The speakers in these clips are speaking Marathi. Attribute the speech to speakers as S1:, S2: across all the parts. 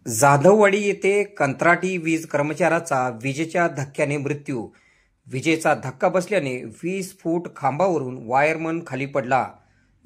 S1: जाधववाडी येथे कंत्राटी वीज कर्मचाऱ्याचा विजेच्या धक्क्याने मृत्यू. विजेचा धक्का बसल्याने 20 फूट खांबावरून वायरमन खाली पडला.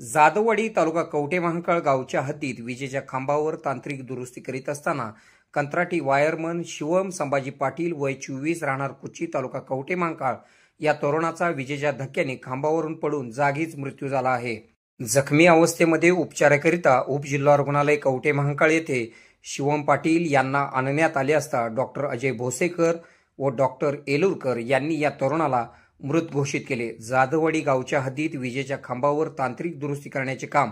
S1: जाधववाडी तालुका कवठेमहांकाळ गावच्या हद्दीत विजेच्या खांबावर तांत्रिक दुरुस्ती करीत असताना कंत्राटी वायरमन शिवम संभाजी पाटील वय 24 राहणार कुची तालुका कवठेमहांकाळ या तरुणाचा विजेच्या धक्क्याने खांबावरून पडून जागीच मृत्यू झाला आहे. जखमी अवस्थेमध्ये उपचाराकरिता उपजिल्हा रुग्णालय कवठेमहांकाळ येथे शिवम पाटील यांना आणण्यात आले असता डॉक्टर अजय भोसेकर व डॉक्टर एलुरकर यांनी या तरुणाला मृत घोषित केले. जाधववाडी गावच्या हद्दीत विजेच्या खांबावर तांत्रिक दुरुस्ती करण्याचे काम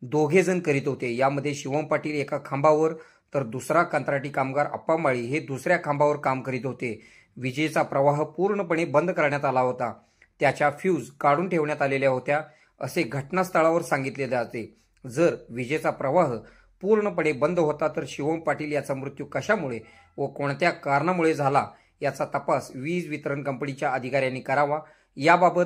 S1: दोघे जण करीत होते. यामध्ये शिवम पाटील एका खांबावर तर दुसरा कंत्राटी कामगार अप्पा माळी हे दुसऱ्या खांबावर काम करीत होते. विजेचा प्रवाह पूर्णपणे बंद करण्यात आला होता. त्याच्या फ्यूज काढून ठेवण्यात आलेल्या होत्या असे घटनास्थळावर सांगितले जाते. जर विजेचा प्रवाह पूर्णपणे बंद होता तर शिवम पाटील याचा मृत्यू कशामुळे व कोणत्या कारणामुळे झाला याचा तपास वीज वितरण कंपनीच्या अधिकाऱ्यांनी करावा. याबाबत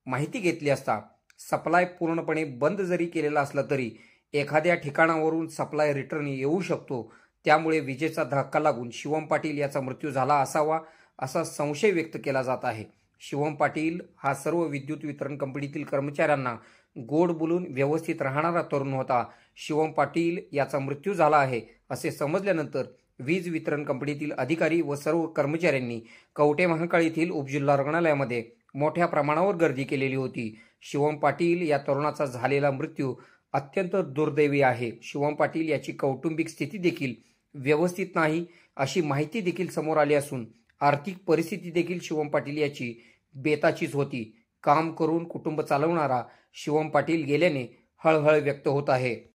S1: माहिती घेतली असता सप्लाय पूर्णपणे बंद जरी केलेला असला तरी एखाद्या ठिकाणावरून सप्लाय रिटर्न येऊ शकतो. त्यामुळे विजेचा धक्का लागून शिवम पाटील याचा मृत्यू झाला असावा असा संशय व्यक्त केला जात आहे. शिवम पाटील हा सर्व विद्युत वितरण कंपनीतील कर्मचाऱ्यांना गोड बोलून व्यवस्थित राहणारा तरुण होता. शिवम पाटील याचा मृत्यू झाला आहे असे समजल्यानंतर वीज वितरण कंपनीतील अधिकारी व सर्व कर्मचाऱ्यांनी कवठेमहांकाळ येथील उपजिल्हा रुग्णालयामध्ये मोठ्या प्रमाणावर गर्दी केलेली होती. शिवम पाटील या तरुणाचा झालेला मृत्यू अत्यंत दुर्दैवी आहे. शिवम पाटील याची कौटुंबिक स्थिती देखील व्यवस्थित नाही अशी माहिती देखील समोर आली असून आर्थिक परिस्थिती देखील शिवम पाटील याची बेताचीच होती. काम करून कुटुंब चालवणारा शिवम पाटील गेल्याने हळहळ व्यक्त होत आहे.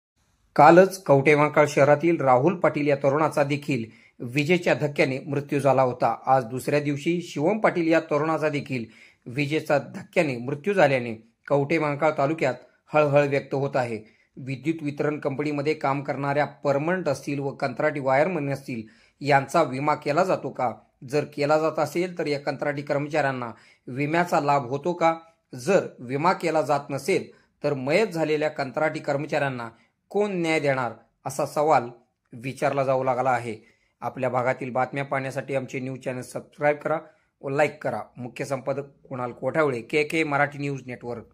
S1: कालच कवठेमहांकाळ शहरातील राहुल पाटील या तरुणाचा देखील विजेच्या धक्क्याने मृत्यू झाला होता. आज दुसऱ्या दिवशी शिवम पाटील या तरुणाचा देखील विजेचा धक्क्याने मृत्यू झाल्याने कवठेमहांकाळ तालुक्यात हळहळ व्यक्त होत आहे. विद्युत वितरण कंपनीमध्ये काम करणाऱ्या परमनंट असतील व कंत्राटी वायरमन असतील यांचा विमा केला जातो का? जर केला जात असेल तर या कंत्राटी कर्मचाऱ्यांना विम्याचा लाभ होतो का? जर विमा केला जात नसेल तर मयत झालेल्या कंत्राटी कर्मचाऱ्यांना कोण न्याय देणार असा सवाल विचारला जाऊ लागला आहे. आपल्या भागातील बातम्या पाहण्यासाठी आमचे न्यूज चॅनल सबस्क्राईब करा व लाईक करा. मुख्य संपादक कुणाल कोठावळे, के मराठी न्यूज नेटवर्क.